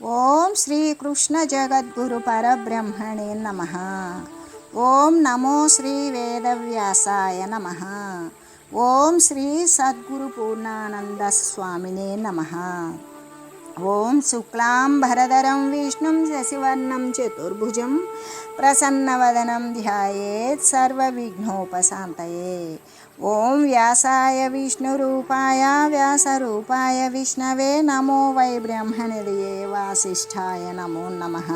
ఓం శ్రీకృష్ణ జగద్గురు పరబ్రహ్మణే నమః. ఓం నమో శ్రీ వేదవ్యాసాయ నమః. ఓం శ్రీ సద్గురు పూర్ణానంద స్వామినే నమః. ఓం శుక్లాంబరధరం విష్ణుం శశివర్ణం చతుర్భుజం ప్రసన్నవదనం ధ్యాయేత్ సర్వవిఘ్నోపశాంతయే. ఓం వ్యాసాయ విష్ణురూపాయ వ్యాసరూపాయ విష్ణవే నమో వై బ్రహ్మనిధయే వాసిష్ఠాయ నమో నమః.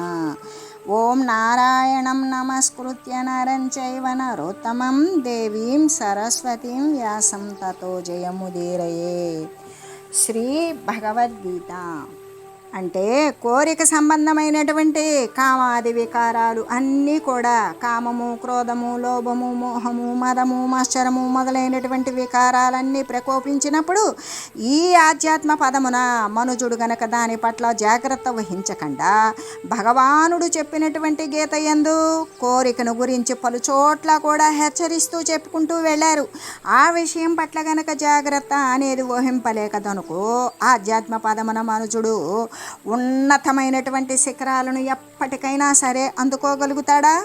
ఓం నారాయణం నమస్కృత్య నరం చైవ నరోత్తమం దేవీం సరస్వతీం వ్యాసం తతో జయముదీరయే. శ్రీ భగవద్గీత అంటే కోరిక సంబంధమైనటువంటి కామాది వికారాలు అన్నీ కూడా కామము, క్రోధము, లోభము, మోహము, మదము, మత్సరము మొదలైనటువంటి వికారాలన్నీ ప్రకోపించినప్పుడు ఈ ఆధ్యాత్మ పదమున మనుజుడు గనక దాని పట్ల జాగ్రత్త వహించకుండా భగవానుడు చెప్పినటువంటి గీత యందు కోరికను గురించి పలుచోట్ల కూడా హెచ్చరిస్తూ చెప్పుకుంటూ వెళ్ళారు. ఆ విషయం పట్ల గనక జాగ్రత్త అనేది వహింపలేకదనుకో ఆధ్యాత్మ పదమున మనుజుడు ఉన్నతమైనటువంటి శిఖరాలను ఎప్పటికైనా సరే అందుకోగలుగుతాడా?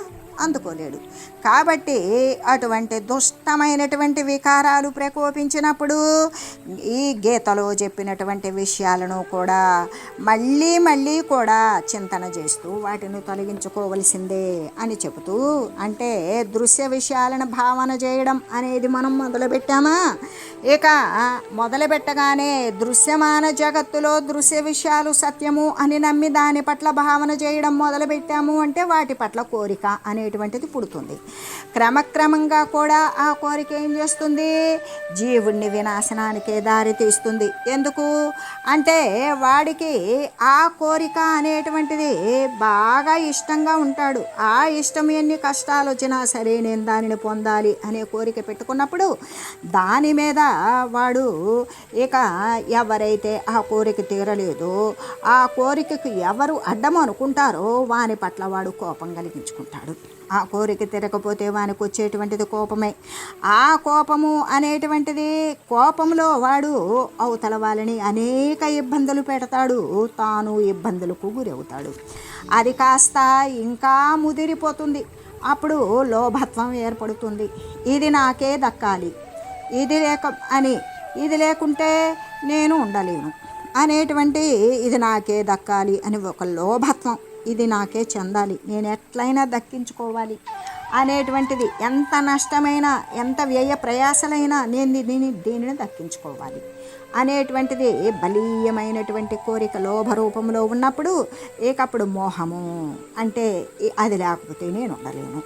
అందుకోలేడు. కాబట్టి అటువంటి దుష్టమైనటువంటి వికారాలు ప్రకోపించినప్పుడు ఈ గీతలో చెప్పినటువంటి విషయాలను కూడా మళ్ళీ మళ్ళీ కూడా చింతన చేస్తూ వాటిని తొలగించుకోవలసిందే అని చెబుతూ, అంటే దృశ్య విషయాలను భావన చేయడం అనేది మనం మొదలుపెట్టామా? ఇక మొదలుపెట్టగానే దృశ్యమాన జగత్తులో దృశ్య విషయాలు సత్యము అని నమ్మి దాని పట్ల భావన చేయడం మొదలుపెట్టాము అంటే వాటి పట్ల కోరిక అనేటువంటిది పుడుతుంది. క్రమక్రమంగా కూడా ఆ కోరిక ఏం చేస్తుంది? జీవుణ్ణి వినాశనానికే దారి తీస్తుంది. ఎందుకు అంటే వాడికి ఆ కోరిక అనేటువంటిది బాగా ఇష్టంగా ఉంటాడు. ఆ ఇష్టం ఎన్ని కష్టాలు వచ్చినా సరే నేను దానిని పొందాలి అనే కోరిక పెట్టుకున్నప్పుడు దాని మీద వాడు ఇక ఎవరైతే ఆ కోరిక తీరలేదో ఆ కోరికకు ఎవరు అడ్డం అనుకుంటారో వాని పట్ల వాడు కోపం కలిగించుకుంటాడు. ఆ కోరిక తిరగకపోతే వానికి వచ్చేటువంటిది కోపమే. ఆ కోపము అనేటువంటిది కోపంలో వాడు అవతల వాళ్ళని అనేక ఇబ్బందులు పెడతాడు, తాను ఇబ్బందులకు గురవుతాడు. అది కాస్త ఇంకా ముదిరిపోతుంది. అప్పుడు లోభత్వం ఏర్పడుతుంది. ఇది నాకే దక్కాలి, ఇది లేకుంటే నేను ఉండలేను అనేటువంటి, ఇది నాకే దక్కాలి అని ఒక లోభత్వం, ఇది నాకే చెందాలి, నేను ఎట్లయినా దక్కించుకోవాలి అనేటువంటిది, ఎంత నష్టమైనా ఎంత వ్యయ ప్రయాసలైనా నేను దీనిని దక్కించుకోవాలి అనేటువంటిది బలీయమైనటువంటి కోరిక లోభ రూపంలో ఉన్నప్పుడు ఇకప్పుడు మోహము అంటే అది లేకపోతే నేను ఉండలేను,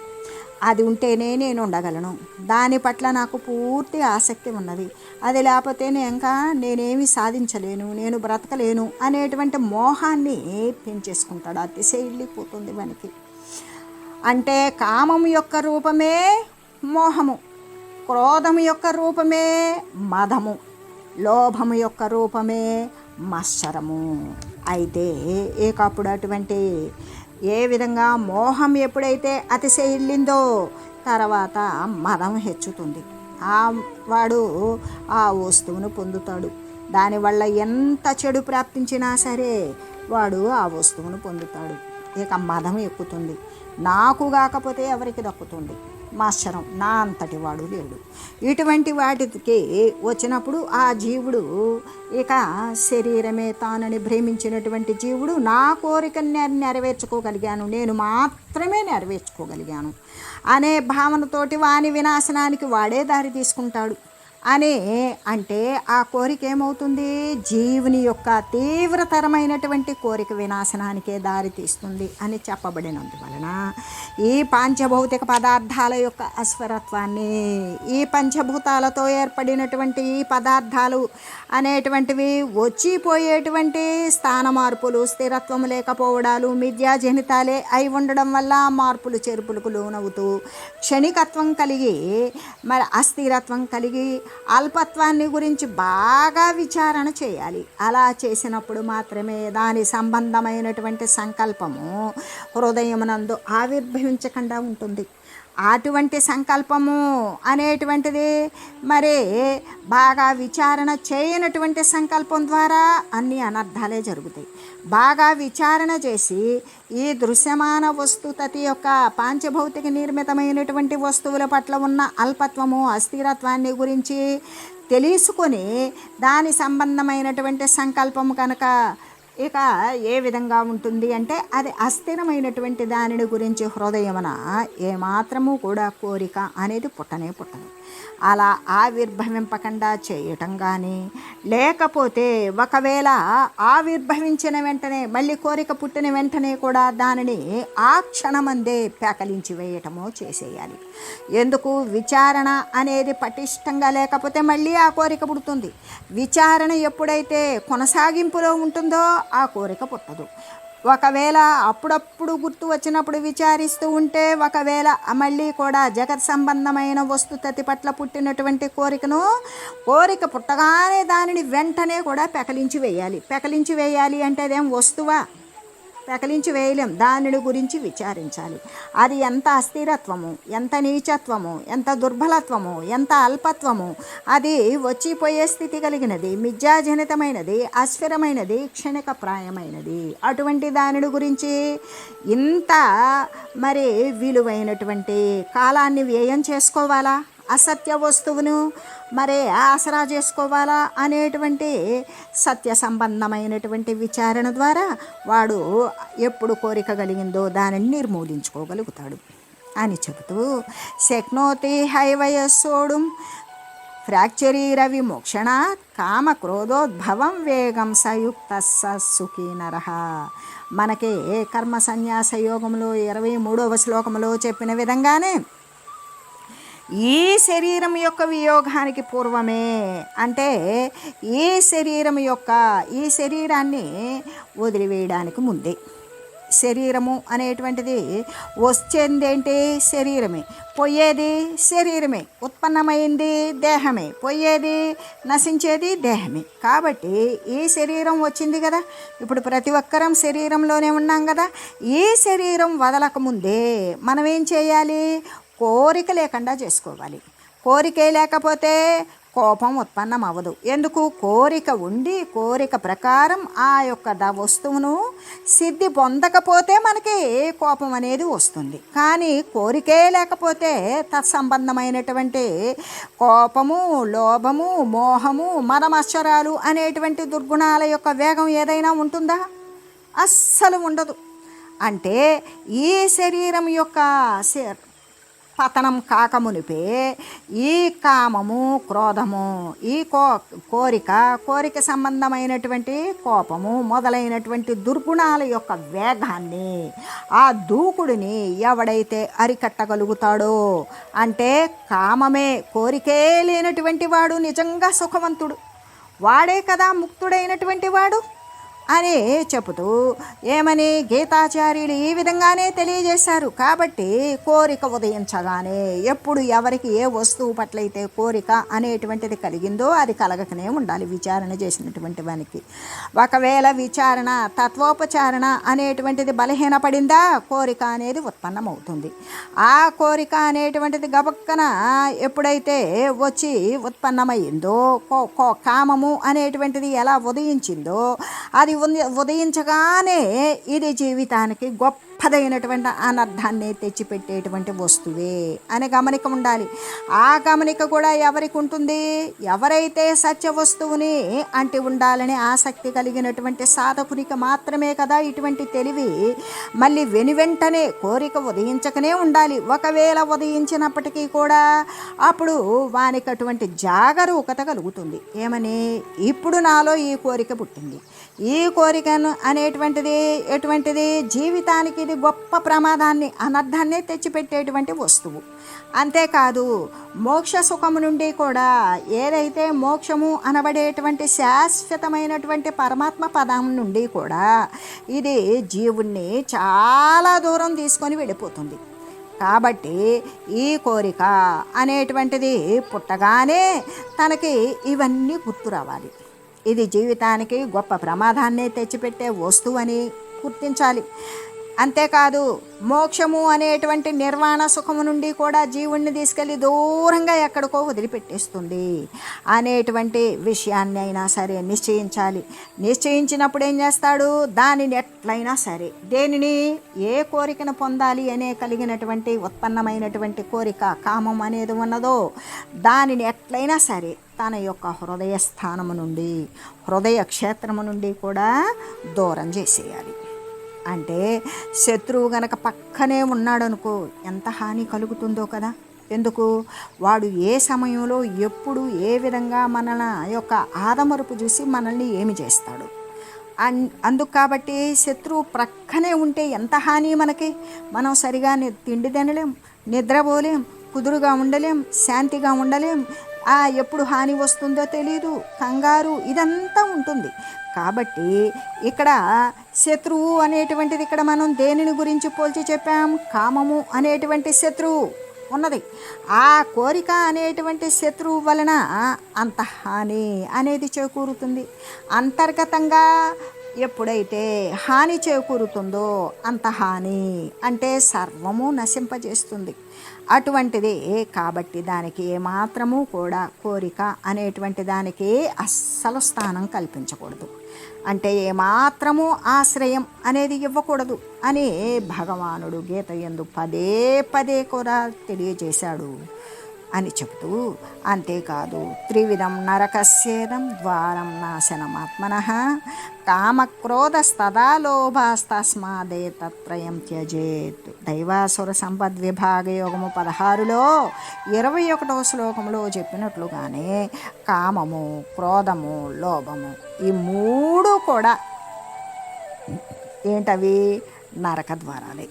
అది ఉంటేనే నేను ఉండగలను, దాని పట్ల నాకు పూర్తి ఆసక్తి ఉన్నది, అది లేకపోతే నేనేమి సాధించలేను, నేను బ్రతకలేను అనేటువంటి మోహాన్ని పెంచేసుకుంటాడు. అతిశయిల్లిపోతుంది మనకి. అంటే కామం యొక్క రూపమే మోహము, క్రోధము యొక్క రూపమే మదము, లోభము యొక్క రూపమే మత్సరము. అయితే ఇకప్పుడు అటువంటి ఏ విధంగా మోహం ఎప్పుడైతే అతిశయిల్లిందో తర్వాత మదం హెచ్చుతుంది. వాడు ఆ వస్తువును పొందుతాడు. దానివల్ల ఎంత చెడు ప్రాప్తించినా సరే వాడు ఆ వస్తువును పొందుతాడు. ఇక మదం ఎక్కుతుంది. నాకు కాకపోతే ఎవరికి దక్కుతుంది? మత్సరం, నా అంతటి వాడు లేడు. ఇటువంటి వాటికి వచ్చినప్పుడు ఆ జీవుడు ఇక శరీరమే తానని భ్రమించినటువంటి జీవుడు నా కోరికను నెరవేర్చుకోగలిగాను, నేను మాత్రమే నెరవేర్చుకోగలిగాను అనే భావనతోటి వాని వినాశనానికి వాడే దారి తీసుకుంటాడు. అంటే ఆ కోరిక ఏమవుతుంది? జీవుని యొక్క తీవ్రతరమైనటువంటి కోరిక వినాశనానికే దారి తీస్తుంది అని చెప్పబడినందువలన ఈ పంచభౌతిక పదార్థాల యొక్క అస్వరత్వాన్ని, ఈ పంచభూతాలతో ఏర్పడినటువంటి ఈ పదార్థాలు అనేటువంటివి వచ్చిపోయేటువంటి స్థాన మార్పులు, స్థిరత్వం లేకపోవడాలు, మిథ్యాజనితాలే అయి ఉండడం వల్ల మార్పులు చేర్పులకు లోనవుతూ క్షణికత్వం కలిగి మరి అస్థిరత్వం కలిగి అల్పత్వాన్ని గురించి బాగా విచారణ చేయాలి. అలా చేసినప్పుడు మాత్రమే దాని సంబంధమైనటువంటి సంకల్పము హృదయమునందు ఆవిర్భవించకుండా ఉంటుంది. అటువంటి సంకల్పము అనేటువంటిది మరి బాగా విచారణ చేయనటువంటి సంకల్పం ద్వారా అన్ని అనర్థాలే జరుగుతాయి. బాగా విచారణ చేసి ఈ దృశ్యమాన వస్తుతతి యొక్క పాంచభౌతిక నిర్మితమైనటువంటి వస్తువుల పట్ల ఉన్న అల్పత్వము అస్థిరత్వాన్ని గురించి తెలుసుకొని దాని సంబంధమైనటువంటి సంకల్పము కనుక ఇక ఏ విధంగా ఉంటుంది అంటే అది అస్థిరమైనటువంటి దానిని గురించి హృదయమున ఏమాత్రము కూడా కోరిక అనేది పుట్టనే పుట్టదు. అలా ఆవిర్భవింపకుండా చేయటం కానీ, లేకపోతే ఒకవేళ ఆవిర్భవించిన వెంటనే మళ్ళీ కోరిక పుట్టిన వెంటనే కూడా దానిని ఆ క్షణమందే పెకలించి వేయటమో చేసేయాలి. ఎందుకు? విచారణ అనేది పటిష్టంగా లేకపోతే మళ్ళీ ఆ కోరిక పుడుతుంది. విచారణ ఎప్పుడైతే కొనసాగింపులో ఉంటుందో ఆ కోరిక పుట్టదు. ఒకవేళ అప్పుడప్పుడు గుర్తు వచ్చినప్పుడు విచారిస్తూ ఉంటే ఒకవేళ మళ్ళీ కూడా జగత్ సంబంధమైన వస్తుతతి పట్ల పుట్టినటువంటి కోరిక పుట్టగానే దానిని వెంటనే కూడా పెకలించి వేయాలి అంటే అదేం వస్తువా? పెకలించి వేయలేం. దానిని గురించి విచారించాలి. అది ఎంత అస్థిరత్వము, ఎంత నీచత్వము, ఎంత దుర్బలత్వము, ఎంత అల్పత్వము, అది వచ్చిపోయే స్థితి కలిగినది, మిథ్యాజనితమైనది, అస్థిరమైనది, క్షణికప్రాయమైనది. అటువంటి దానిని గురించి ఇంత మరి విలువైనటువంటి కాలాన్ని వ్యయం చేసుకోవాలా? అసత్య వస్తువును మరి ఆసరా చేసుకోవాలా అనేటువంటి సత్య సంబంధమైనటువంటి విచారణ ద్వారా వాడు ఎప్పుడు కోరిక కలిగిందో దానిని నిర్మూలించుకోగలుగుతాడు అని చెబుతూ శక్నోతి హైవయస్సోడుం ఫ్రాక్చరీర విమోక్షణాత్ కామక్రోధోద్భవం వేగం సయుక్త సుఖీ నరః. మనకి కర్మ సన్యాస యోగంలో 23వ శ్లోకంలో చెప్పిన విధంగానే ఈ శరీరం యొక్క వియోగానికి పూర్వమే అంటే ఈ శరీరాన్ని వదిలివేయడానికి ముందే, శరీరము అనేటువంటిది వచ్చేదేంటి? శరీరమే. పోయేది శరీరమే. ఉత్పన్నమైంది దేహమే. పోయేది నశించేది దేహమే. కాబట్టి ఈ శరీరం వచ్చింది కదా, ఇప్పుడు ప్రతి ఒక్కరం శరీరంలోనే ఉన్నాం కదా. ఈ శరీరం వదలకముందే మనం ఏం చేయాలి? కోరిక లేకుండా చేసుకోవాలి. కోరికే లేకపోతే కోపం ఉత్పన్నం అవ్వదు. ఎందుకు? కోరిక ఉండి కోరిక ప్రకారం ఆ యొక్క వస్తువును సిద్ధి పొందకపోతే మనకి కోపం అనేది వస్తుంది. కానీ కోరికే లేకపోతే తత్సంబంధమైనటువంటి కోపము, లోభము, మోహము, మదమత్సరాలు అనేటువంటి దుర్గుణాల యొక్క వేగం ఏదైనా ఉంటుందా? అస్సలు ఉండదు. అంటే ఈ శరీరం యొక్క పతనం కాకమునిపే ఈ కామము, క్రోధము, ఈ కోరిక సంబంధమైనటువంటి కోపము మొదలైనటువంటి దుర్గుణాల యొక్క వేగాన్ని, ఆ దూకుడిని ఎవడైతే అరికట్టగలుగుతాడో అంటే కామమే కోరికే లేనటువంటి వాడు నిజంగా సుఖవంతుడు, వాడే కదా ముక్తుడైనటువంటి వాడు అని చెబుతూ ఏమని గీతాచార్యులు ఈ విధంగానే తెలియజేశారు. కాబట్టి కోరిక ఉదయించగానే ఎప్పుడు ఎవరికి ఏ వస్తువు పట్లయితే కోరిక అనేటువంటిది కలిగిందో అది కలగకనే ఉండాలి విచారణ చేసినటువంటి వానికి. ఒకవేళ విచారణ తత్వోపచారణ అనేటువంటిది బలహీనపడిందా కోరిక అనేది ఉత్పన్నమవుతుంది. ఆ కోరిక అనేటువంటిది గబక్కన ఎప్పుడైతే వచ్చి ఉత్పన్నమైందో, కామము అనేటువంటిది ఎలా ఉదయించిందో అది ఉదయించగానే ఇది జీవితానికి గొప్పదైనటువంటి అనర్థాన్ని తెచ్చిపెట్టేటువంటి వస్తువే అనే గమనిక ఉండాలి. ఆ గమనిక కూడా ఎవరికి ఉంటుంది? ఎవరైతే సత్య వస్తువుని అంటి ఉండాలని ఆసక్తి కలిగినటువంటి సాధకునికి మాత్రమే కదా ఇటువంటి తెలివి. మళ్ళీ వెనువెంటనే కోరిక ఉదయించకనే ఉండాలి. ఒకవేళ ఉదయించినప్పటికీ కూడా అప్పుడు వానికి అటువంటి జాగరూకత కలుగుతుంది. ఏమని? ఇప్పుడు నాలో ఈ కోరిక పుట్టింది, ఈ కోరికను అనేటువంటిది ఎటువంటిది? జీవితానికి ఇది గొప్ప ప్రమాదాన్ని, అనర్థాన్ని తెచ్చిపెట్టేటువంటి వస్తువు. అంతేకాదు మోక్ష సుఖము నుండి కూడా ఏదైతే మోక్షము అనబడేటువంటి శాశ్వతమైనటువంటి పరమాత్మ పదం నుండి కూడా ఇది జీవుణ్ణి చాలా దూరం తీసుకొని వెళ్ళిపోతుంది. కాబట్టి ఈ కోరిక అనేటువంటిది పుట్టగానే తనకి ఇవన్నీ గుర్తు రావాలి. ఇది జీవితానికి గొప్ప ప్రమాదాన్ని తెచ్చిపెట్టే వస్తువు అని గుర్తించాలి. అంతేకాదు మోక్షము అనేటువంటి నిర్వాణ సుఖము నుండి కూడా జీవుణ్ణి తీసుకెళ్ళి దూరంగా ఎక్కడికో వదిలిపెట్టేస్తుంది అనేటువంటి విషయాన్ని అయినా సరే నిశ్చయించాలి. నిశ్చయించినప్పుడు ఏం చేస్తాడు? దానిని ఎట్లయినా సరే, దేనిని, ఏ కోరికను పొందాలి అనే కలిగినటువంటి ఉత్పన్నమైనటువంటి కోరిక కామం అనేది ఉన్నదో దానిని ఎట్లయినా సరే తన యొక్క హృదయ స్థానము నుండి, హృదయ క్షేత్రము నుండి కూడా దూరం చేసేయాలి. అంటే శత్రువు గనక పక్కనే ఉన్నాడనుకో ఎంత హాని కలుగుతుందో కదా. ఎందుకు? వాడు ఏ సమయంలో ఎప్పుడు ఏ విధంగా మన యొక్క ఆదమరుపు చూసి మనల్ని ఏమి చేస్తాడు. అందుకు కాబట్టి శత్రువు ప్రక్కనే ఉంటే ఎంత హాని మనకి. మనం సరిగా తిండి తినలేం, నిద్రపోలేం, కుదురుగా ఉండలేం, శాంతిగా ఉండలేం. ఎప్పుడు హాని వస్తుందో తెలియదు, కంగారు ఇదంతా ఉంటుంది. కాబట్టి ఇక్కడ శత్రువు అనేటువంటిది ఇక్కడ మనం దేనిని గురించి పోల్చి చెప్పాం? కామము అనేటువంటి శత్రువు ఉన్నది. ఆ కోరిక అనేటువంటి శత్రువు వలన అంత హాని అనేది చేకూరుతుంది. అంతర్గతంగా ఎప్పుడైతే హాని చేకూరుతుందో అంత హాని అంటే సర్వము నశింపజేస్తుంది. అటువంటిది కాబట్టి దానికి ఏమాత్రము కూడా కోరిక అనేటువంటి దానికి అస్సలు స్థానం కల్పించకూడదు. అంటే ఏమాత్రము ఆశ్రయం అనేది ఇవ్వకూడదు అని భగవానుడు గీత యందు పదే పదే కూడా తెలియజేశాడు అని చెబుతూ, అంతేకాదు త్రివిధం నరకస్యేదం ద్వారం నాశనమాత్మనః కామక్రోధస్తదా లోభస్తస్మాదే తత్రయం త్యజేత్. దైవాసుర సంపద్విభాగ యోగము 16లో 21వ శ్లోకంలో చెప్పినట్లుగానే కామము, క్రోధము, లోభము ఈ మూడు కూడా ఏంటవి? నరక ద్వారాలే.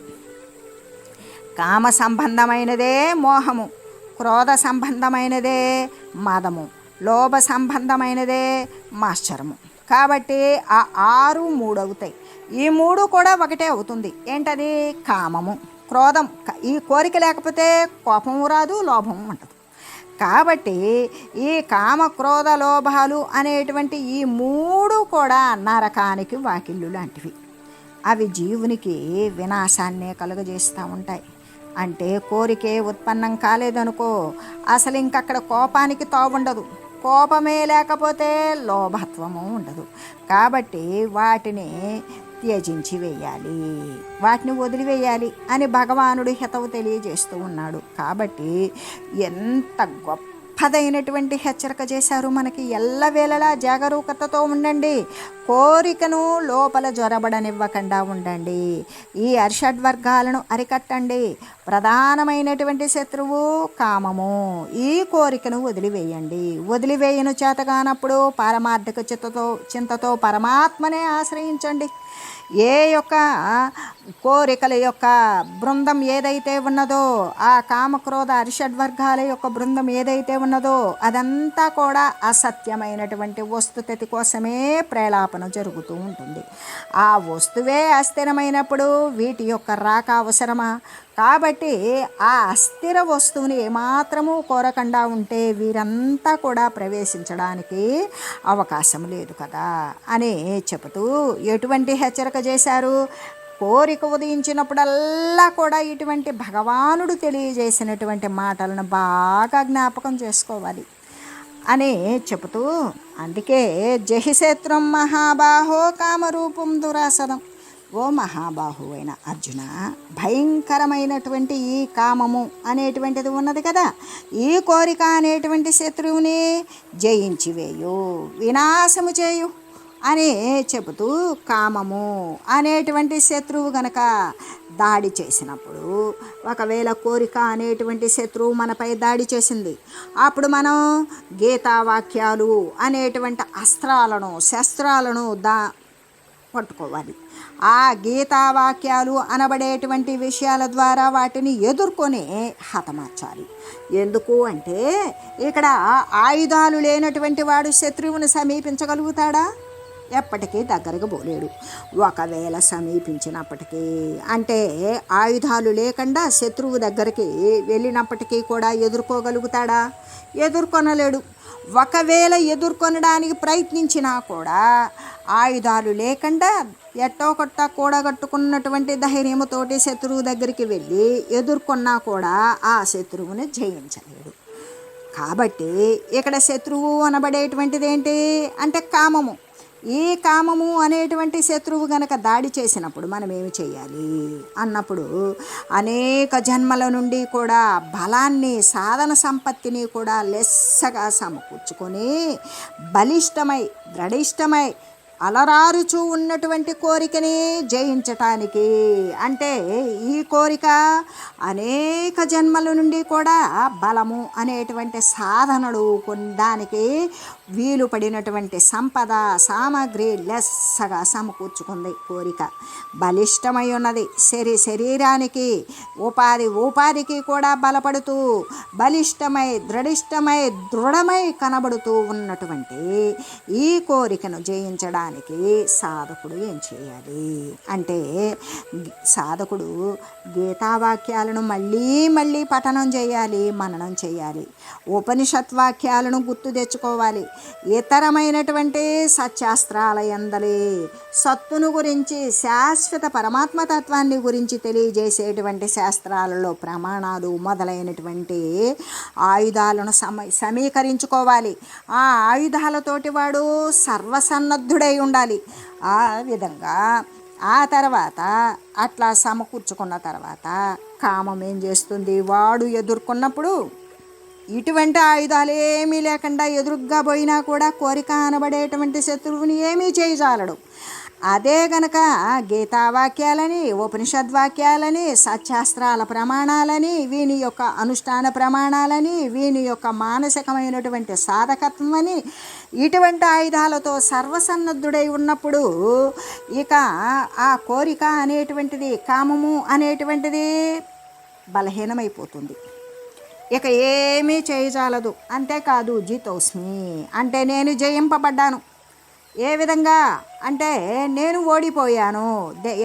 కామ సంబంధమైనదే మోహము, క్రోధ సంబంధమైనదే మదము, లోభ సంబంధమైనదే మాశ్చరము. కాబట్టి ఆ 6 3 అవుతాయి. ఈ 3 కూడా ఒకటే అవుతుంది. ఏంటది? కామము, క్రోధం. ఈ కోరిక లేకపోతే కోపము రాదు, లోభము ఉండదు. కాబట్టి ఈ కామ, క్రోధ, లోభాలు అనేటువంటి ఈ 3 కూడా నరకానికి వాకిళ్ళు లాంటివి. అవి జీవునికి వినాశాన్నే కలుగజేస్తూ ఉంటాయి. అంటే కోరికే ఉత్పన్నం కాలేదనుకో అసలు ఇంకక్కడ కోపానికి తావుండదు. కోపమే లేకపోతే లోభత్వము ఉండదు. కాబట్టి వాటిని త్యజించి వేయాలి, వాటిని వదిలివేయాలి అని భగవానుడు హితవు తెలియజేస్తూ ఉన్నాడు. కాబట్టి ఎంత గొప్పదైనటువంటి హెచ్చరిక చేశారు మనకి. ఎల్లవేళలా జాగరూకతతో ఉండండి, కోరికను లోపల జొరబడనివ్వకుండా ఉండండి, ఈ అరిషడ్వర్గాలను అరికట్టండి. ప్రధానమైనటువంటి శత్రువు కామము. ఈ కోరికను వదిలివేయండి. వదిలివేయను చేతగానప్పుడు పారమార్థిక చింతతో పరమాత్మనే ఆశ్రయించండి. ఏ యొక్క కోరికల యొక్క బృందం ఏదైతే ఉన్నదో, ఆ కామక్రోధ అరిషడ్వర్గాల యొక్క బృందం ఏదైతే ఉన్నదో అదంతా కూడా అసత్యమైనటువంటి వస్తుస్థితి కోసమే ప్రేలాపన జరుగుతూ ఉంటుంది. ఆ వస్తువే అస్థిరమైనప్పుడు వీటి యొక్క రాక అవసరమా? కాబట్టి ఆ అస్థిర వస్తువుని ఏమాత్రము కోరకుండా ఉంటే వీరంతా కూడా ప్రవేశించడానికి అవకాశం లేదు కదా అని చెబుతూ ఎటువంటి హెచ్చరిక చేశారు? కోరిక ఉదయించినప్పుడల్లా కూడా ఇటువంటి భగవానుడు తెలియజేసినటువంటి మాటలను బాగా జ్ఞాపకం చేసుకోవాలి అని చెబుతూ, అందుకే జహిశత్రం మహాబాహో కామరూపం దురాసనం. ఓ మహాబాహు అయిన అర్జున, భయంకరమైనటువంటి ఈ కామము అనేటువంటిది ఉన్నది కదా, ఈ కోరిక అనేటువంటి శత్రువుని జయించి వేయు, వినాశము చేయు అని చెబుతూ, కామము అనేటువంటి శత్రువు గనక దాడి చేసినప్పుడు, ఒకవేళ కోరిక అనేటువంటి శత్రువు మనపై దాడి చేసింది, అప్పుడు మనం గీతావాక్యాలు అనేటువంటి అస్త్రాలను శస్త్రాలను పట్టుకోవాలి. ఆ గీతావాక్యాలు అనబడేటువంటి విషయాల ద్వారా వాటిని ఎదుర్కొని హతమార్చాలి. ఎందుకు అంటే ఇక్కడ ఆయుధాలు లేనటువంటి వాడు శత్రువుని సమీపించగలుగుతాడా? ఎప్పటికీ దగ్గరకు పోలేడు. ఒకవేళ సమీపించినప్పటికీ, అంటే ఆయుధాలు లేకుండా శత్రువు దగ్గరికి వెళ్ళినప్పటికీ కూడా ఎదుర్కోగలుగుతాడా? ఎదుర్కొనలేడు. ఒకవేళ ఎదుర్కొనడానికి ప్రయత్నించినా కూడా ఆయుధాలు లేకుండా ఎట్టో కొట్ట కూడగట్టుకున్నటువంటి ధైర్యముతోటి శత్రువు దగ్గరికి వెళ్ళి ఎదుర్కొన్నా కూడా ఆ శత్రువుని జయించలేడు. కాబట్టి ఇక్కడ శత్రువు అనబడేటువంటిది ఏంటి అంటే కామము. ఈ కామము అనేటువంటి శత్రువు గనక దాడి చేసినప్పుడు మనం ఏమి చేయాలి అన్నప్పుడు అనేక జన్మల నుండి కూడా బలాన్ని, సాధన సంపత్తిని కూడా లెస్సగా సమకూర్చుకొని బలిష్టమై, దృఢిష్టమై అలరారుచూ ఉన్నటువంటి కోరికని జయించటానికి, అంటే ఈ కోరిక అనేక జన్మల నుండి కూడా బలము అనేటువంటి సాధనలు కొనడానికి వీలు పడినటువంటి సంపద సామగ్రి లెస్సగా సమకూర్చుకుంది. కోరిక బలిష్టమై ఉన్నది. శరీరానికి ఉపాధికి కూడా బలపడుతూ బలిష్టమై, దృఢిష్టమై, దృఢమై కనబడుతూ ఉన్నటువంటి ఈ కోరికను జయించడానికి సాధకుడు ఏం చేయాలి అంటే, సాధకుడు గీతావాక్యాలను మళ్ళీ మళ్ళీ పఠనం చేయాలి, మననం చేయాలి. ఉపనిషత్ వాక్యాలను గుర్తు తెచ్చుకోవాలి. ఇతరమైనటువంటి సత్శాస్త్రాల యందలి సత్తును గురించి, శాశ్వత పరమాత్మతత్వాన్ని గురించి తెలియజేసేటువంటి శాస్త్రాలలో ప్రమాణాలు మొదలైనటువంటి ఆయుధాలను సమీకరించుకోవాలి. ఆ ఆయుధాలతోటి వాడు సర్వసన్నద్ధుడై ఉండాలి. ఆ విధంగా ఆ తర్వాత అట్లా సమకూర్చుకున్న తర్వాత కామం ఏం చేస్తుంది, వాడు ఎదుర్కొన్నప్పుడు ఇటువంటి ఆయుధాలు ఏమీ లేకుండా ఎదురుగ్గా పోయినా కూడా కోరిక అనబడేటువంటి శత్రువుని ఏమీ చేయజాలడు. అదే గనక గీతావాక్యాలని, ఉపనిషద్వాక్యాలని, సత్శాస్త్రాల ప్రమాణాలని, వీని యొక్క అనుష్ఠాన ప్రమాణాలని, వీని యొక్క మానసికమైనటువంటి సాధకత్వం అని ఇటువంటి ఆయుధాలతో సర్వసన్నద్ధుడై ఉన్నప్పుడు ఇక ఆ కోరిక అనేటువంటిది, కామము అనేటువంటిది బలహీనమైపోతుంది. ఇక ఏమీ చేయజాలదు. అంతేకాదు జితోస్మి అంటే నేను జయింపబడ్డాను. ఏ విధంగా అంటే నేను ఓడిపోయాను.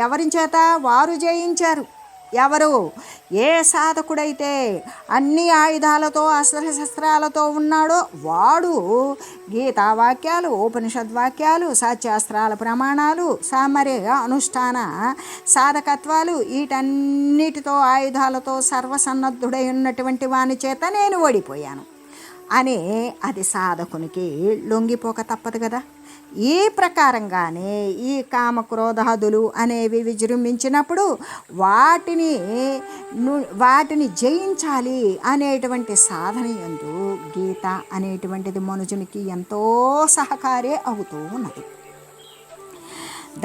ఎవరి చేత? వారు జయించారు. ఎవరు? ఏ సాధకుడైతే అన్ని ఆయుధాలతో, అస్త్రశస్త్రాలతో ఉన్నాడో వాడు గీతావాక్యాలు, ఉపనిషద్వాక్యాలు, సత్శాస్త్రాల ప్రమాణాలు, సామర్య అనుష్ఠాన సాధకత్వాలు వీటన్నిటితో ఆయుధాలతో సర్వసన్నద్ధుడై ఉన్నటువంటి వాని చేత నేను ఓడిపోయాను అని అది సాధకునికి లొంగిపోక తప్పదు కదా. ఈ ప్రకారంగానే ఈ కామక్రోధాదులు అనేవి విజృంభించినప్పుడు వాటిని జయించాలి అనేటువంటి సాధన యందు గీత అనేటువంటిది మనుజునికి ఎంతో సహకారే అవుతూ ఉన్నది.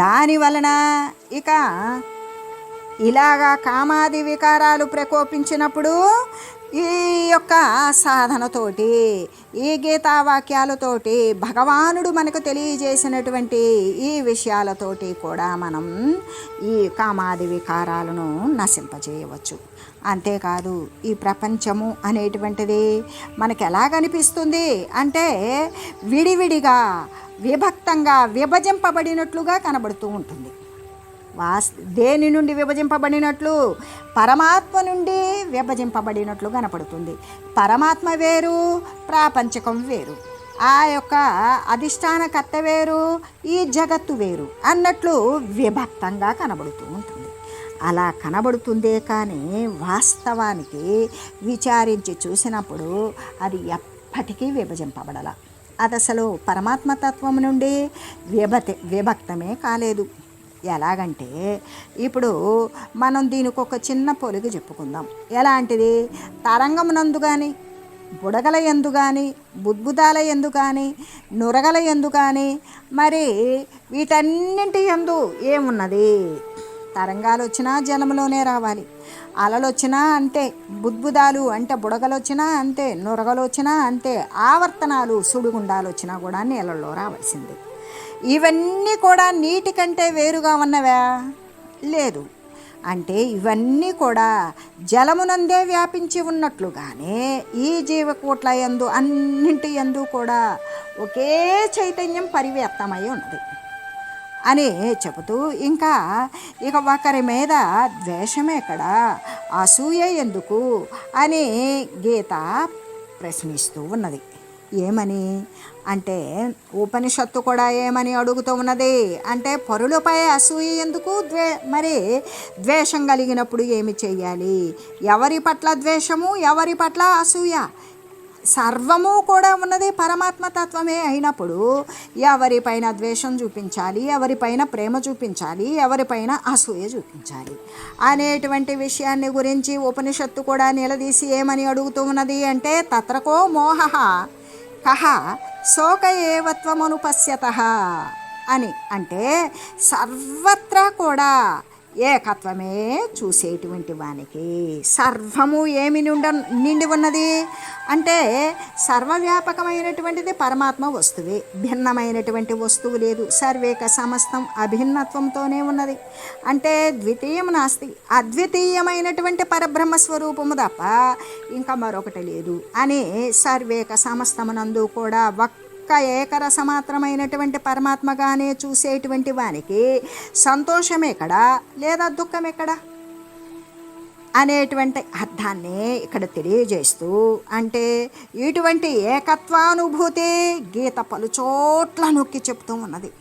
దాని వలన ఇక ఇలాగా కామాది వికారాలు ప్రకోపించినప్పుడు ఈ యొక్క సాధనతోటి, ఈ గీతావాక్యాలతోటి, భగవానుడు మనకు తెలియజేసినటువంటి ఈ విషయాలతోటి కూడా మనం ఈ కామాది వికారాలను నశింపజేయవచ్చు. అంతేకాదు ఈ ప్రపంచము అనేటువంటిది మనకు ఎలా కనిపిస్తుంది అంటే విడివిడిగా, విభక్తంగా, విభజింపబడినట్లుగా కనబడుతూ ఉంటుంది. దేని నుండి విభజింపబడినట్లు? పరమాత్మ నుండి విభజింపబడినట్లు కనపడుతుంది. పరమాత్మ వేరు, ప్రాపంచకం వేరు, ఆ యొక్క అధిష్టానకర్త వేరు, ఈ జగత్తు వేరు అన్నట్లు విభక్తంగా కనబడుతూ ఉంటుంది. అలా కనబడుతుందే కానీ వాస్తవానికి విచారించి చూసినప్పుడు అది ఎప్పటికీ విభజింపబడాల. అది అసలు పరమాత్మతత్వం నుండి విభక్తమే కాలేదు. ఎలాగంటే ఇప్పుడు మనం దీనికి ఒక చిన్న పోలిక చెప్పుకుందాం. ఎలాంటిది? తరంగమునందు కానీ, బుడగల యందు కానీ, బుద్బుదాల యందు కానీ, నురగల యందు కానీ, మరి వీటన్నింటి యందు ఏమున్నది? తరంగాలు వచ్చినా జలంలోనే రావాలి, అలలు వచ్చినా అంతే, బుద్బుదాలు అంటే బుడగలు వచ్చినా అంతే, నురగలు వచ్చినా అంతే, ఆవర్తనాలు సుడిగుండాలు వచ్చినా కూడా నీళ్ళల్లో రావాల్సిందే. ఇవన్నీ కూడా నీటి కంటే వేరుగా ఉన్నవా? లేదు. అంటే ఇవన్నీ కూడా జలమునందే వ్యాపించి ఉన్నట్లుగానే ఈ జీవకోట్ల యందు అన్నింటి యందు కూడా ఒకే చైతన్యం పరివ్యాప్తమై ఉన్నది అని చెబుతూ ఇంకా ఇక ఒకరి మీద ద్వేషమే ఎక్కడ, అసూయ ఎందుకు అని గీత ప్రశ్నిస్తూ ఉన్నది. ఏమని అంటే ఉపనిషత్తు కూడా ఏమని అడుగుతూ ఉన్నది అంటే పరులపై అసూయ ఎందుకు, మరి ద్వేషం కలిగినప్పుడు ఏమి చెయ్యాలి, ఎవరి పట్ల ద్వేషము, ఎవరి పట్ల అసూయ, సర్వము కూడా ఉన్నది పరమాత్మ తత్వమే అయినప్పుడు ఎవరిపైన ద్వేషం చూపించాలి, ఎవరిపైన ప్రేమ చూపించాలి, ఎవరిపైన అసూయ చూపించాలి అనేటువంటి విషయాన్ని గురించి ఉపనిషత్తు కూడా నిలదీసి ఏమని అడుగుతూ ఉన్నది అంటే తత్రకో మోహ కహ శోక ఏవత్వమనుపశ్యత అని. అంటే సర్వత్రా కూడా ఏకత్వమే చూసేటువంటి వానికి సర్వము ఏమి నిండి ఉన్నది అంటే సర్వవ్యాపకమైనటువంటిది పరమాత్మ వస్తువే, భిన్నమైనటువంటి వస్తువు లేదు. సర్వేక సమస్తం అభిన్నత్వంతోనే ఉన్నది. అంటే ద్వితీయం నాస్తి, అద్వితీయమైనటువంటి పరబ్రహ్మ స్వరూపము తప్ప ఇంకా మరొకటి లేదు అని సర్వేక సమస్తమునందు కూడా ఏకరసమాత్రమైనటువంటి పరమాత్మగానే చూసేటువంటి వానికి సంతోషం ఎక్కడ లేదా దుఃఖం ఎక్కడ అనేటువంటి అర్థాన్ని ఇక్కడ తెలియజేస్తూ అంటే ఇటువంటి ఏకత్వానుభూతి గీత పలుచోట్ల నొక్కి చెప్తూ ఉన్నది.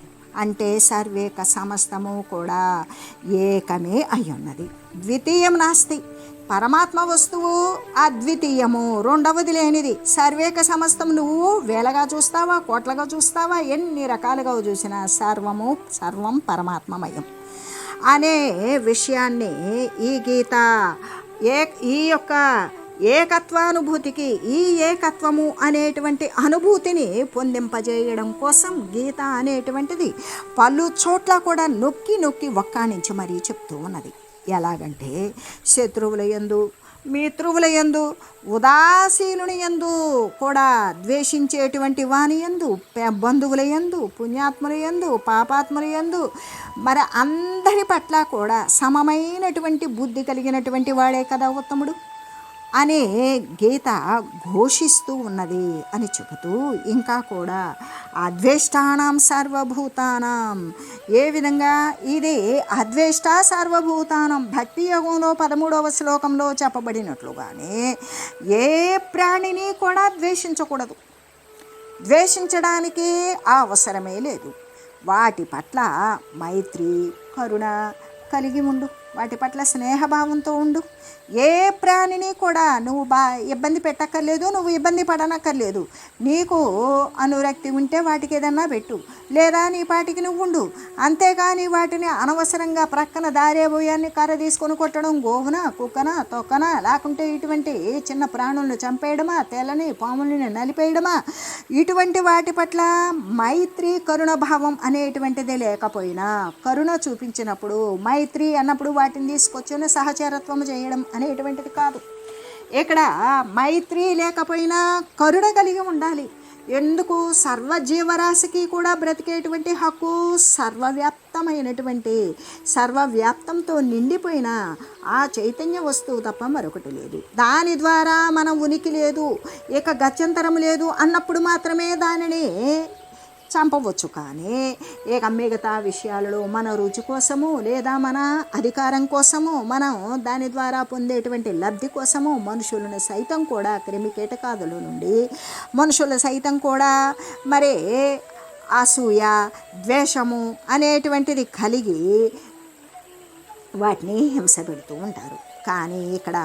అంటే సర్వేక సమస్తము కూడా ఏకమే అయి ఉన్నది, ద్వితీయం నాస్తి. పరమాత్మ వస్తువు అద్వితీయము, రెండవది లేనిది. సర్వేక సమస్తం నువ్వు వేలగా చూస్తావా, కోట్లగా చూస్తావా, ఎన్ని రకాలుగా చూసినా సర్వం పరమాత్మమయం అనే విషయాన్ని ఈ గీత ఈ యొక్క ఏకత్వానుభూతికి, ఈ ఏకత్వము అనేటువంటి అనుభూతిని పొందింపజేయడం కోసం గీత అనేటువంటిది పలు చోట్ల కూడా నొక్కి నొక్కి ఒక్కానించి మరీ చెప్తూ ఉన్నది. ఎలాగంటే శత్రువుల యందు, మిత్రువుల యందు, ఉదాసీనుని యందు కూడా, ద్వేషించేటువంటి వాని యందు, బంధువుల యందు, పుణ్యాత్ముల యందు, పాపాత్ముల యందు, మరి అందరి పట్ల కూడా సమమైనటువంటి బుద్ధి కలిగినటువంటి వాడే కదా ఉత్తముడు అనే గీత ఘోషిస్తూ ఉన్నది అని చెబుతూ ఇంకా కూడా అద్వేష్టానాం సర్వభూతానాం, ఏ విధంగా ఇది అద్వేష్ట సర్వభూతానం భక్తి యోగంలో 13వ శ్లోకంలో చెప్పబడినట్లుగానే ఏ ప్రాణిని కూడా ద్వేషించకూడదు, ద్వేషించడానికి ఆ అవసరమే లేదు. వాటి పట్ల మైత్రి కరుణ కలిగి ఉండు, వాటి పట్ల స్నేహభావంతో ఉండు. ఏ ప్రాణిని కూడా నువ్వు ఇబ్బంది పెట్టక్కర్లేదు, నువ్వు ఇబ్బంది పడనక్కర్లేదు. నీకు అనురక్తి ఉంటే వాటికి ఏదన్నా పెట్టు, లేదా నీ పాటికి నువ్వు ఉండు. అంతేగాని వాటిని అనవసరంగా ప్రక్కన దారే పోయాన్ని కర్ర తీసుకొని కొట్టడం, గోవున కుక్కన తొక్కన, లేకుంటే ఇటువంటి చిన్న ప్రాణులను చంపేయడమా, తెల్లని పాములని నలిపేయడమా, ఇటువంటి వాటి పట్ల మైత్రి కరుణ భావం అనేటువంటిది లేకపోయినా, కరుణ చూపించినప్పుడు మైత్రి అన్నప్పుడు వాటిని తీసుకొచ్చిన సహచరత్వం చేయడం అనేటువంటిది కాదు. ఇక్కడ మైత్రి లేకపోయినా కరుణ కలిగి ఉండాలి. ఎందుకు? సర్వజీవరాశికి కూడా బ్రతికేటువంటి హక్కు సర్వవ్యాప్తంతో నిండిపోయిన ఆ చైతన్య వస్తువు తప్ప మరొకటి లేదు. దాని ద్వారా మనం ఉనికి లేదు, ఇక గత్యంతరం లేదు అన్నప్పుడు మాత్రమే దానిని చంపవచ్చు. కానీ ఇక మిగతా విషయాలలో మన రుచి కోసము, లేదా మన అధికారం కోసము, మనం దాని ద్వారా పొందేటువంటి లబ్ధి కోసము మనుషులను సైతం కూడా, క్రిమి కీటకాదుల నుండి మనుషులు సైతం కూడా మరి అసూయ ద్వేషము అనేటువంటిది కలిగి వాటిని హింస పెడుతూ ఉంటారు. కానీ ఇక్కడ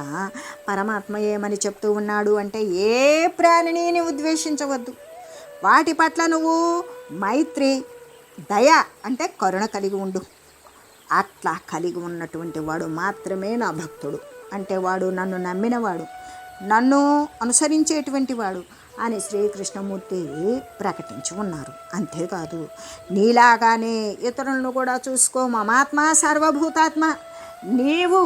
పరమాత్మ ఏమని చెప్తూ ఉన్నాడు అంటే ఏ ప్రాణిని నువ్వు ద్వేషించవద్దు, వాటి పట్ల నువ్వు మైత్రి దయ అంటే కరుణ కలిగి ఉండు. అట్లా కలిగి ఉన్నటువంటి వాడు మాత్రమే నా భక్తుడు, అంటే వాడు నన్ను నమ్మినవాడు, నన్ను అనుసరించేటువంటి వాడు అని శ్రీకృష్ణమూర్తి ప్రకటించి ఉన్నారు. అంతేకాదు నీలాగానే ఇతరులను కూడా చూసుకో, మమాత్మ సర్వభూతాత్మ. నీవు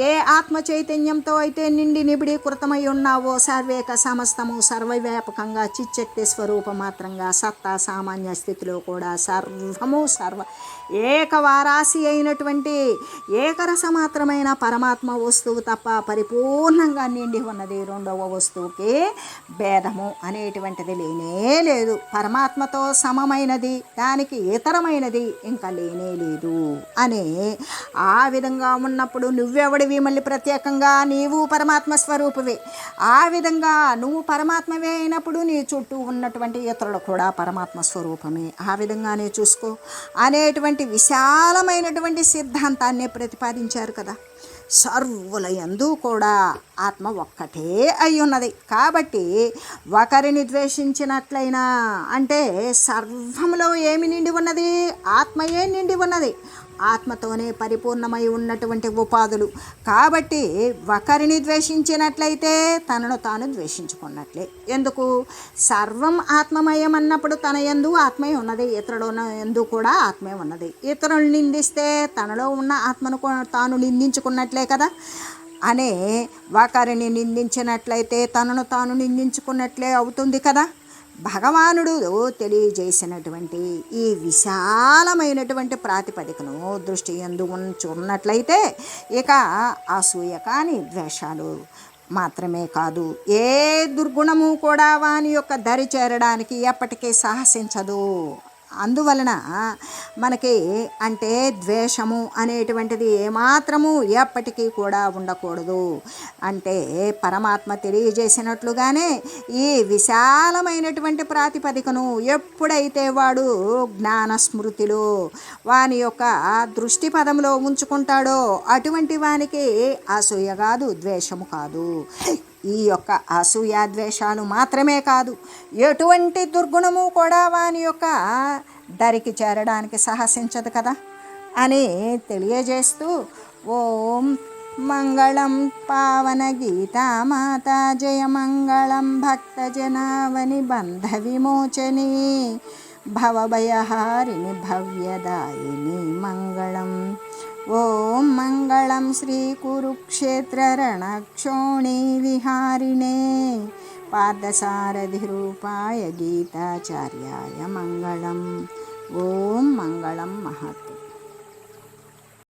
ఏ ఆత్మ చైతన్యంతో అయితే నిండి నిబిడీకృతమై ఉన్నావో, సర్వేక సమస్తము సర్వవ్యాపకంగా చిచ్చక్తి స్వరూప మాత్రంగా సత్తా సామాన్య స్థితిలో కూడా సర్వము ఏకవారాసి అయినటువంటి ఏకరసమాత్రమైన పరమాత్మ వస్తువు తప్ప పరిపూర్ణంగా నిండి ఉన్నది రెండవ వస్తువుకి భేదము అనేటువంటిది లేనే లేదు. పరమాత్మతో సమమైనది, దానికి ఇతరమైనది ఇంకా లేనే లేదు అని ఆ విధంగా ఉన్నప్పుడు నువ్వెవడివి మళ్ళీ ప్రత్యేకంగా? నీవు పరమాత్మ స్వరూపవే. ఆ విధంగా నువ్వు పరమాత్మవే అయినప్పుడు నీ చుట్టూ ఉన్నటువంటి ఇతరులు కూడా పరమాత్మ స్వరూపమే. ఆ విధంగానే చూసుకో అనేటువంటి విశాలమైనటువంటి సిద్ధాంతాన్ని ప్రతిపాదించారు కదా. సర్వుల యందు కూడా ఆత్మ ఒక్కటే అయి ఉన్నది. కాబట్టి ఒకరిని ద్వేషించినట్లయినా అంటే సర్వములో ఏమి నిండి ఉన్నది? ఆత్మయే నిండి ఉన్నది. ఆత్మతోనే పరిపూర్ణమై ఉన్నటువంటి ఉపాధులు. కాబట్టి ఒకరిని ద్వేషించినట్లయితే తనను తాను ద్వేషించుకున్నట్లే. ఎందుకు? సర్వం ఆత్మమయం అన్నప్పుడు తన యందు ఆత్మే ఉన్నది, ఇతరుల యందు కూడా ఆత్మే ఉన్నది. ఇతరులు నిందిస్తే తనలో ఉన్న ఆత్మను తాను నిందించుకున్నట్లే కదా. అనే ఒకరిని నిందించినట్లయితే తనను తాను నిందించుకున్నట్లే అవుతుంది కదా. భగవానుడు తెలియజేసినటువంటి ఈ విశాలమైనటువంటి ప్రాతిపదికను దృష్టి యందు ఉన్నట్లయితే ఇక అసూయ కానీ ద్వేషాలు మాత్రమే కాదు, ఏ దుర్గుణము కూడా వాని యొక్క దరి చేరడానికి ఎప్పటికీ సాహసించదు. అందువలన మనకి అంటే ద్వేషము అనేటువంటిది ఏమాత్రము ఎప్పటికీ కూడా ఉండకూడదు. అంటే పరమాత్మ తెలియజేసినట్లుగానే ఈ విశాలమైనటువంటి ప్రాతిపదికను ఎప్పుడైతే వాడు జ్ఞాన స్మృతిలో వాని యొక్క దృష్టి పదంలో ఉంచుకుంటాడో అటువంటి వానికి అసూయ కాదు, ద్వేషము కాదు. ఈ యొక్క అసూయ ద్వేషాలు మాత్రమే కాదు, ఎటువంటి దుర్గుణము కూడా వాని యొక్క దరికి చేరడానికి సాహసించదు కదా అని తెలియజేస్తూ ఓం మంగళం పావన గీతామాత జయ మంగళం భక్తజనావని బంధ విమోచని భవభయహారిణి భవ్యదాయిని మంగళం. ఓం మంగళం శ్రీ కురుక్షేత్ర రణక్షోణి విహారిణే పార్థసారథి రూపాయ గీతాచార్యాయ మంగళం. ఓం మంగళం మహత్.